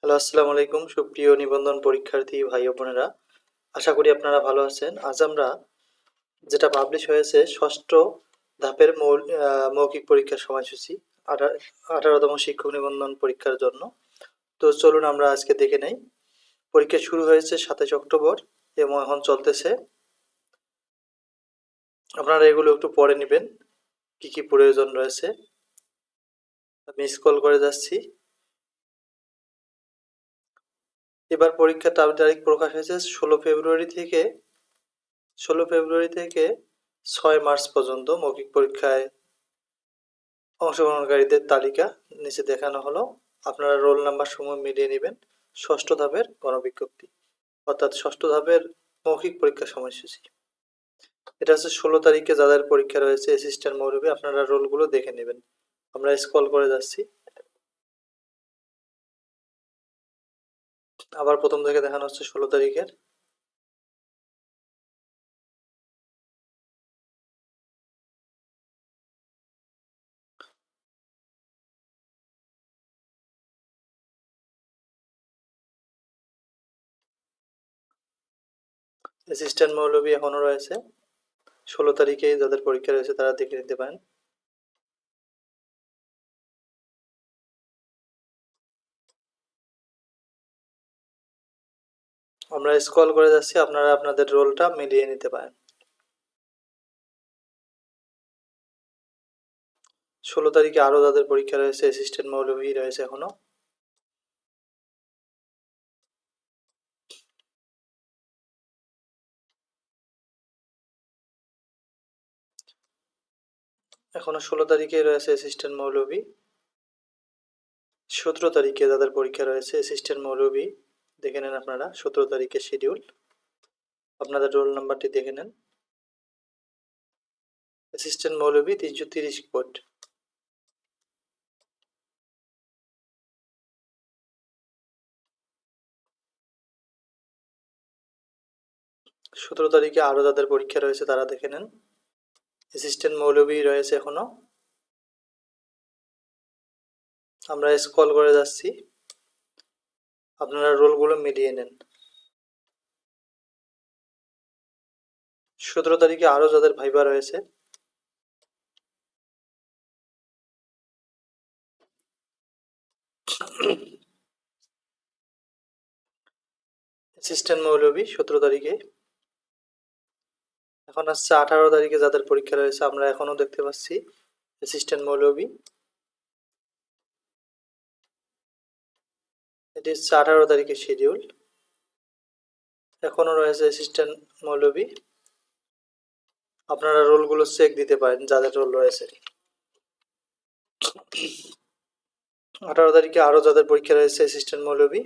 Hello, আসসালামু আলাইকুম সুপ্রিয় নিবন্ধন পরীক্ষার্থী ভাই ও বোনেরা। আশা করি আপনারা ভালো আছেন। আজ আমরা যেটা পাবলিশ হয়েছে ষষ্ঠ ধাপের মৌখিক পরীক্ষার সময়সূচি 18তম শিক্ষক নিবন্ধন পরীক্ষার জন্য। তো চলুন আমরা আজকে দেখে নেই। পরীক্ষা শুরু হয়েছে 27 অক্টোবর এবং এখন চলতেছে। আপনারা এগুলো একটু পড়ে নেবেন, কি কি প্রয়োজন রয়েছে। আমি স্ক্রল করে যাচ্ছি। এবার পরীক্ষার তারিখ প্রকাশ হয়েছে 16 ফেব্রুয়ারি থেকে 6 মার্চ পর্যন্ত। মৌখিক পরীক্ষায় অংশগ্রহণকারীদের তালিকা নিচে দেখানো হলো। আপনারা রোল নাম্বার সমূহ মিলিয়ে নেবেন। ষষ্ঠ ধাপের গণবিজ্ঞপ্তি, অর্থাৎ ষষ্ঠ ধাপের মৌখিক পরীক্ষার সময়সূচি। এটা হচ্ছে 16 তারিখে যাদের পরীক্ষা রয়েছে অ্যাসিস্ট্যান্ট মৌলবি। আপনারা রোলগুলো দেখে নেবেন। আমরা স্ক্রল করে যাচ্ছি। আবার প্রথম থেকে দেখানো হচ্ছে 16 তারিখের। অ্যাসিস্ট্যান্ট মৌলবি এখনো রয়েছে। 16 তারিখে যাদের পরীক্ষা রয়েছে তারা দেখে নিতে পারেন। আমরা স্ক্রল করে যাচ্ছি, আপনারা আপনাদের রোলটা মিলিয়ে নিতে পারেন। 16 তারিখে আরো যাদের পরীক্ষা রয়েছে অ্যাসিস্ট্যান্ট মৌলবি রয়েছে এখনো। এখনো 16 তারিখে রয়েছে অ্যাসিস্ট্যান্ট মৌলবি। 17 তারিখে যাদের পরীক্ষা রয়েছে অ্যাসিস্ট্যান্ট মৌলবি দেখে নেন আপনারা। 17 তারিখের শিডিউল, আপনাদের রোল নাম্বারটি দেখে নেন। অ্যাসিস্ট্যান্ট মৌলবি 330 কোড। 17 তারিখে আরো যাদের পরীক্ষা রয়েছে তারা দেখে নেন। অ্যাসিস্ট্যান্ট মৌলবি রয়েছে এখনো। আমরা স্ক্রল করে যাচ্ছি, আপনারা রোলগুলো মিলিয়ে নেন। 17 তারিখে আরো যাদের ভাইবা রয়েছে অ্যাসিস্ট্যান্ট মৌলবি 17 তারিখে। এখন আসছে 18 তারিখে যাদের পরীক্ষা রয়েছে, আমরা এখনো দেখতে পাচ্ছি অ্যাসিস্ট্যান্ট মৌলবি। এটি হচ্ছে 18 তারিখের শিডিউল। এখনো রয়েছে অ্যাসিস্ট্যান্ট মৌলবি। আপনারা রোলগুলো চেক দিতে পারেন যাদের রোল রয়েছে। 18 তারিখে আরো যাদের পরীক্ষা রয়েছে অ্যাসিস্ট্যান্ট মৌলবি।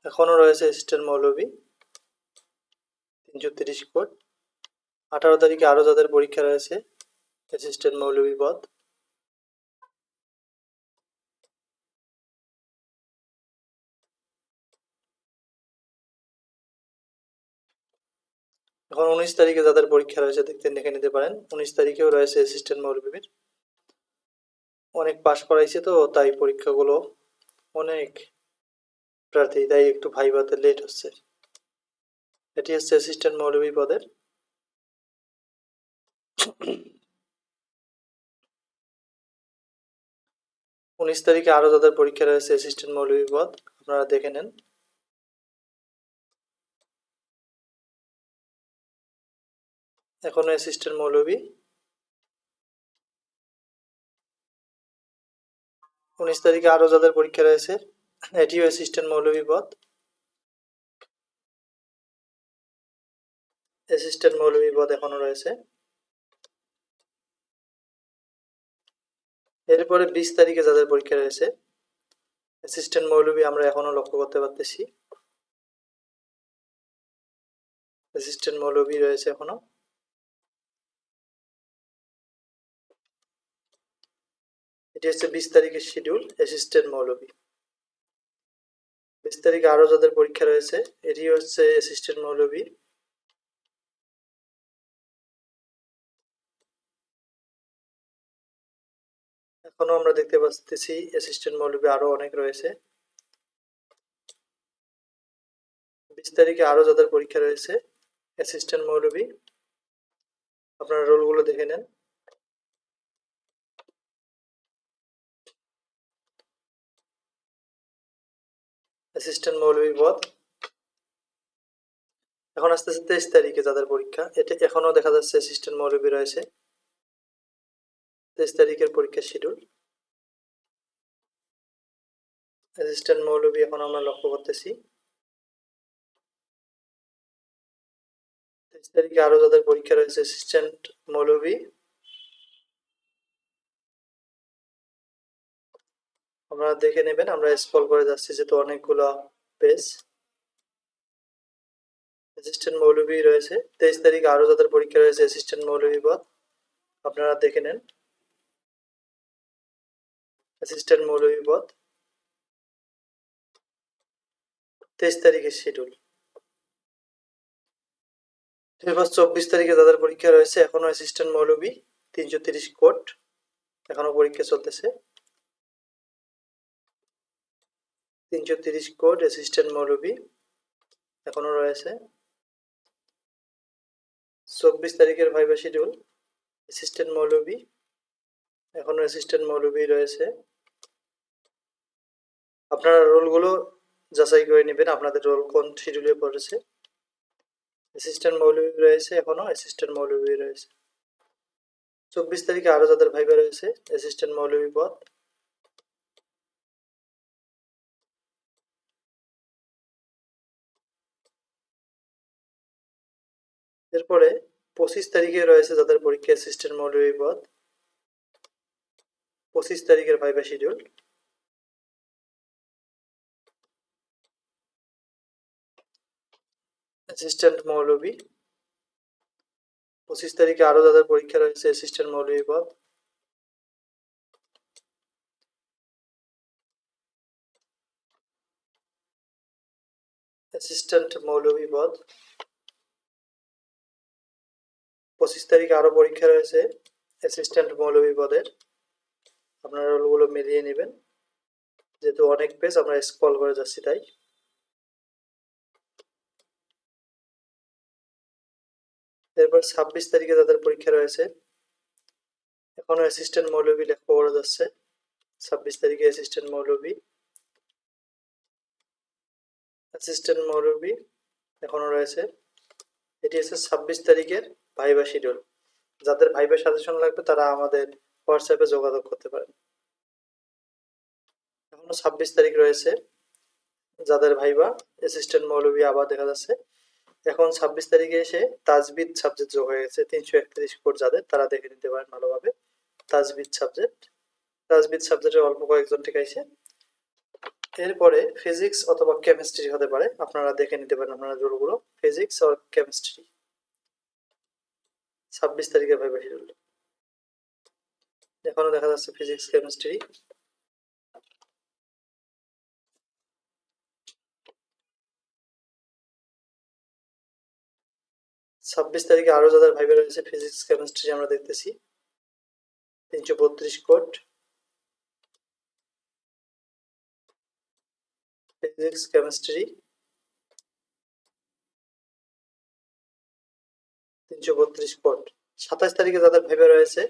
এখনো রয়েছে অ্যাসিস্ট্যান্ট মৌলবি 330 কোড। 18 তারিখে আরো যাদের পরীক্ষা রয়েছে অ্যাসিস্ট্যান্ট মৌলবি পদ। এখন 19 তারিখে যাদের পরীক্ষা রয়েছে দেখে নিতে পারেন। 19 তারিখেও রয়েছে অ্যাসিস্ট্যান্ট মৌলবির। অনেক পাশ করাইছে তো তাই পরীক্ষাগুলো অনেক প্রার্থী, তাই একটু ভাইভাতে লেট হচ্ছে। এটি হচ্ছে অ্যাসিস্ট্যান্ট মৌলবি পদের। 19 তারিখে আরো যাদের পরীক্ষা রয়েছে অ্যাসিস্ট্যান্ট মৌলবি পদ, আপনারা দেখে নেন। এখনো অ্যাসিস্ট্যান্ট মৌলবি। 19 তারিখে আরো যাদের পরীক্ষা রয়েছে এটিও অ্যাসিস্ট্যান্ট মৌলবি পদ। অ্যাসিস্ট্যান্ট মৌলবি পদ এখনো রয়েছে। এরপরে 20 তারিখে যাদের পরীক্ষা রয়েছে অ্যাসিস্ট্যান্ট মৌলবি আমরা এখনো লক্ষ্য করতে পারতেছি। অ্যাসিস্ট্যান্ট মৌলবি রয়েছে এখনো। এটি হচ্ছে 20 তারিখের শিডিউল অ্যাসিস্ট্যান্ট মৌলবি। 20 তারিখে আরো যাদের পরীক্ষা রয়েছে এটি হচ্ছে অ্যাসিস্ট্যান্ট মৌলবি। এখনো আমরা দেখতে পাচ্ছি অ্যাসিস্ট্যান্ট মৌলবী আরো অনেক রয়েছে। 20 তারিখে আরো যাদের পরীক্ষা রয়েছে অ্যাসিস্ট্যান্ট মৌলবী, আপনারা রোলগুলো দেখে নেন। অ্যাসিস্ট্যান্ট মৌলবী পদ এখন আসতেছে 23 তারিখে যাদের পরীক্ষা, এটা এখনো দেখা যাচ্ছে অ্যাসিস্ট্যান্ট মৌলবী রয়েছে। 23 তারিখের পরীক্ষার শিডিউল অ্যাসিস্ট্যান্ট মৌলবী এখন আমরা লক্ষ্য করতেছি। 23 তারিখে আরো যাদের পরীক্ষা রয়েছে অ্যাসিস্ট্যান্ট মৌলবী, আপনারা দেখে নেবেন। আমরা স্ক্রল করে যাচ্ছি যেহেতু অনেকগুলো পেজ। অ্যাসিস্ট্যান্ট মৌলবী রয়েছে 23 তারিখে আরো যাদের পরীক্ষা রয়েছে অ্যাসিস্ট্যান্ট মৌলবী পদ, আপনারা দেখে নেন। অ্যাসিস্ট্যান্ট মৌলবী পদ 23 তারিখের শিডিউল। এরপর 24 তারিখে যাদের পরীক্ষা রয়েছে এখনো অ্যাসিস্ট্যান্ট মৌলবী 330 কোড এখনো পরীক্ষা চলতেছে। 330 কোড অ্যাসিস্ট্যান্ট মৌলবী এখনো রয়েছে। 24 তারিখের ভাইবা শিডিউল অ্যাসিস্ট্যান্ট মৌলবী, এখনো অ্যাসিস্ট্যান্ট মৌলবী রয়েছে। আপনারা রোলগুলো যাচাই করে নেবেন আপনাদের রোল কোন শিডিউলে পড়েছে। অ্যাসিস্ট্যান্ট মৌলবী রয়েছে, এখনো অ্যাসিস্ট্যান্ট মৌলবী রয়েছে। 24 তারিখে আরো যাদের ভাইবা রয়েছে অ্যাসিস্ট্যান্ট মৌলবী পদ, এরপরে 25 তারিখে রয়েছে যাদের পরীক্ষা অ্যাসিস্ট্যান্ট মৌলবী পদ। 25 তারিখের ভাইবা শিডিউল অ্যাসিস্ট্যান্ট মৌলবী। 25 তারিখে আরো যাদের পরীক্ষা রয়েছে অ্যাসিস্ট্যান্ট মৌলবী পদ। অ্যাসিস্ট্যান্ট মৌলবী পদ 25 তারিখে আরো পরীক্ষা রয়েছে অ্যাসিস্ট্যান্ট মৌলবী পদের, আপনারা রোলগুলো মিলিয়ে নেবেন যেহেতু অনেক পেজ আমরা স্ক্রল করে যাচ্ছি তাই। এরপর 26 তারিখে যাদের পরীক্ষা রয়েছে এখনো অ্যাসিস্ট্যান্ট মৌলবী লক্ষ্য করা যাচ্ছে। 26 তারিখে অ্যাসিস্ট্যান্ট মৌলবী, অ্যাসিস্ট্যান্ট মৌলবী এখনো রয়েছে। এটি হচ্ছে 26 তারিখের ভাইবা শিডিউল। যাদের ভাইবা সাজেশন লাগবে তারা আমাদের হোয়াটসঅ্যাপে যোগাযোগ করতে পারেন। এখনো 26 তারিখ রয়েছে যাদের ভাইবা অ্যাসিস্ট্যান্ট মৌলবী আবার দেখা যাচ্ছে। এখন 26 তারিখে এসে তাজবিদ সাবজেক্ট যোগ হয়ে গেছে 331 কোড যাদের, তারা দেখে নিতে পারেন ভালোভাবে। তাজবিদ সাবজেক্ট, তাজবিদ সাবজেক্টের অল্প কয়েকজন টিকাইছে। এরপরে ফিজিক্স অথবা কেমিস্ট্রি হতে পারে, আপনারা দেখে নিতে পারেন আপনারা রোলগুলো। ফিজিক্স আর কেমিস্ট্রি 26 তারিখে ভাইবা শিডিউল এখনো দেখা যাচ্ছে ফিজিক্স কেমিস্ট্রি। 26 তারিখে আরো যাদের ভাইবা রয়েছে ফিজিক্স কেমিস্ট্রি আমরা দেখতেছি 332 কোড। Physics chemistry 332 code. 27 তারিখে যাদের ভাইবা রয়েছে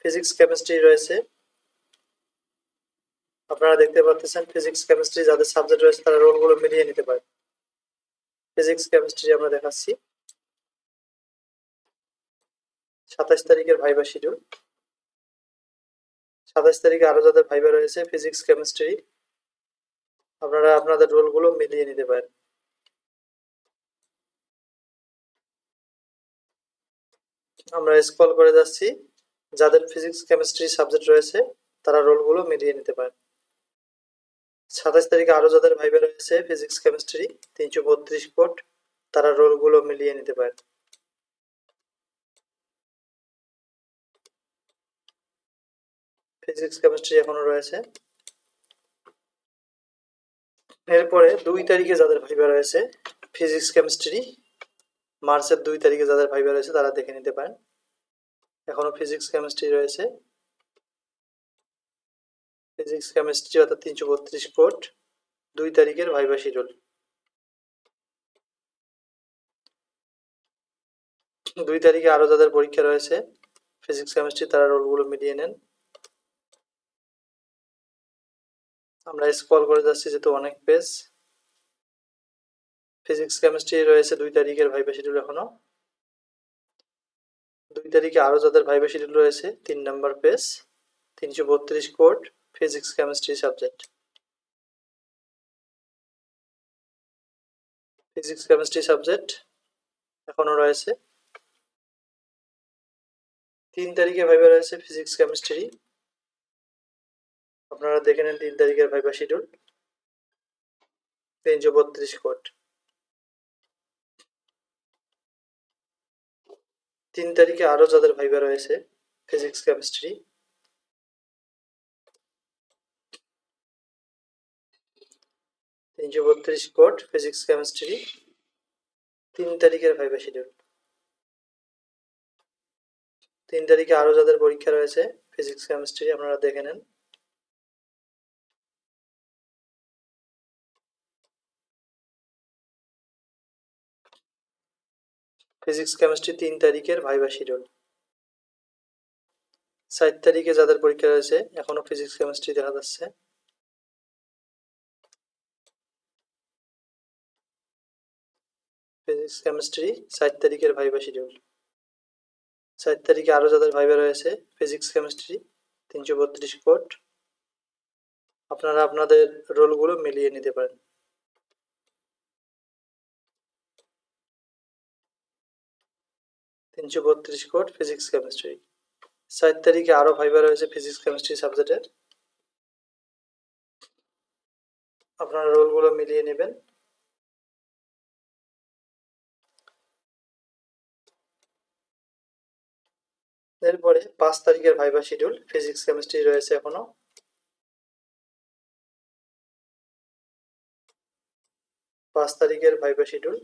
ফিজিক্স কেমিস্ট্রি রয়েছে, আপনারা দেখতে পাচ্ছেন ফিজিক্স কেমিস্ট্রি যাদের সাবজেক্ট রয়েছে তারা রোলগুলো মিলিয়ে নিতে পারে। ফিজিক্স কেমিস্ট্রি আমরা দেখাচ্ছি 27 তারিখের ভাইবা শিডিউল। 27 তারিখে আরো যাদের ভাইবা রয়েছে ফিজিক্স কেমিস্ট্রি, আপনারা আপনাদের রোলগুলো মিলিয়ে নিতে পারেন। আমরা স্ক্রল করে যাচ্ছি, যাদের ফিজিক্স কেমিস্ট্রি সাবজেক্ট রয়েছে তারা রোলগুলো মিলিয়ে নিতে পারেন। 27 তারিখে আরো যাদের ভাইবা রয়েছে ফিজিক্স কেমিস্ট্রি 332 কোড, তারা রোলগুলো মিলিয়ে নিতে পারেন। ফিজিক্স কেমিস্ট্রি এখনো রয়েছে। এরপরে 2 তারিখে যাদের ভাইবা রয়েছে ফিজিক্স কেমিস্ট্রি, মার্চের 2 তারিখে যাদের ভাইবা রয়েছে তারা দেখে নিতে পারেন। এখনো ফিজিক্স কেমিস্ট্রি রয়েছে। ফিজিক্স কেমিস্ট্রি অর্থাৎ 332 কোড 2 তারিখের ভাইবা শিডিউল। 2 তারিখে আরো যাদের পরীক্ষা রয়েছে ফিজিক্স কেমিস্ট্রি তারা রোলগুলো মিলিয়ে নেন। আমরা স্ক্রল করে যাচ্ছি যেহেতু অনেক পেজ। ফিজিক্স কেমিস্ট্রি রয়েছে 2 তারিখের ভাইবা শিডিউল এখনো। 2 তারিখে আরো যাদের ভাইবা শিডিউল রয়েছে 3 number page 332 code physics chemistry subject. Physics chemistry subject এখনো রয়েছে। 3 তারিখে ভাইবা রয়েছে ফিজিক্স কেমিস্ট্রি, আপনারা দেখে নেন 3 তারিখের ভাইবা শিডিউল 332 কোড। 3 তারিখে আরো যাদের ভাইবা রয়েছে physics chemistry 332 code physics chemistry 3 তারিখের ভাইবা শিডিউল। 3 তারিখে আরো যাদের পরীক্ষা রয়েছে ফিজিক্স কেমিস্ট্রি আপনারা দেখে নেন। ফিজিক্স কেমিস্ট্রি 3 তারিখের ভাইবা শিডিউল। 4 তারিখে যাদের পরীক্ষা রয়েছে এখনো ফিজিক্স কেমিস্ট্রি দেখা যাচ্ছে। ফিজিক্স কেমিস্ট্রি 4 তারিখের ভাইবা শিডিউল। 4 তারিখে আরো যাদের ভাইবা রয়েছে ফিজিক্স কেমিস্ট্রি 332 কোড, আপনারা আপনাদের রোলগুলো মিলিয়ে নিতে পারেন। 332 কোড ফিজিক্স কেমিস্ট্রি। 4 তারিখে আরো ভাইবা রয়েছে ফিজিক্স কেমিস্ট্রি সাবজেক্টের, আপনারা রোলগুলো মিলিয়ে নেবেন। এরপরে 5 তারিখের ভাইবা শিডিউল ফিজিক্স কেমিস্ট্রি রয়েছে এখনো। 5 তারিখের ভাইবা শিডিউল।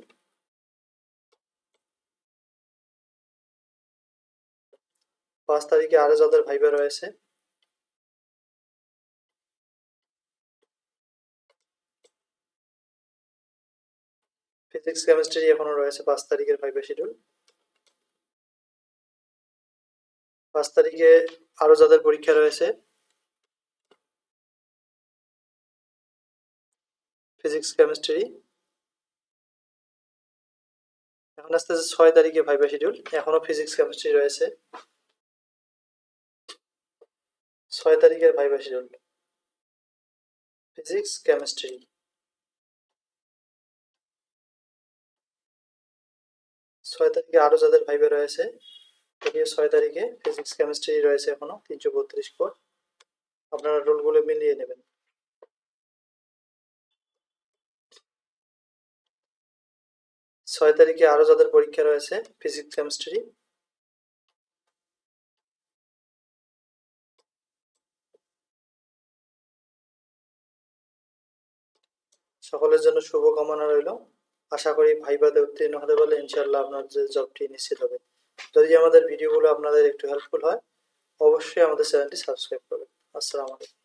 5 তারিখে আরো যাদের ভাইবা রয়েছে ফিজিক্স কেমিস্ট্রি এখনো রয়েছে 5 তারিখের ভাইবা শিডিউল। 5 তারিখে আরো যাদের পরীক্ষা রয়েছে ফিজিক্স কেমিস্ট্রি এখন আস্তে আস্তে 6 তারিখে ভাইবা শিডিউল এখনো ফিজিক্স কেমিস্ট্রি রয়েছে। 6 তারিখের ভাইবা শিডিউল ফিজিক্স কেমিস্ট্রি। 6 তারিখে আরো যাদের ভাইবা রয়েছে 6 তারিখে ফিজিক্স কেমিস্ট্রি রয়েছে এখনো 332 কোড, আপনারা রোলগুলো মিলিয়ে নেবেন। 6 তারিখে আরো যাদের পরীক্ষা রয়েছে ফিজিক্স কেমিস্ট্রি সকলের জন্য শুভকামনা রইল। আশা করি ভাইভাতে উত্তীর্ণ হতে পারলে ইনশাআল্লাহ আপনার যে জবটি নিশ্চিত হবে। যদি আমাদের ভিডিওগুলো আপনাদের একটু হেল্পফুল হয় অবশ্যই আমাদের চ্যানেলটি সাবস্ক্রাইব করবেন। আসসালামু আলাইকুম।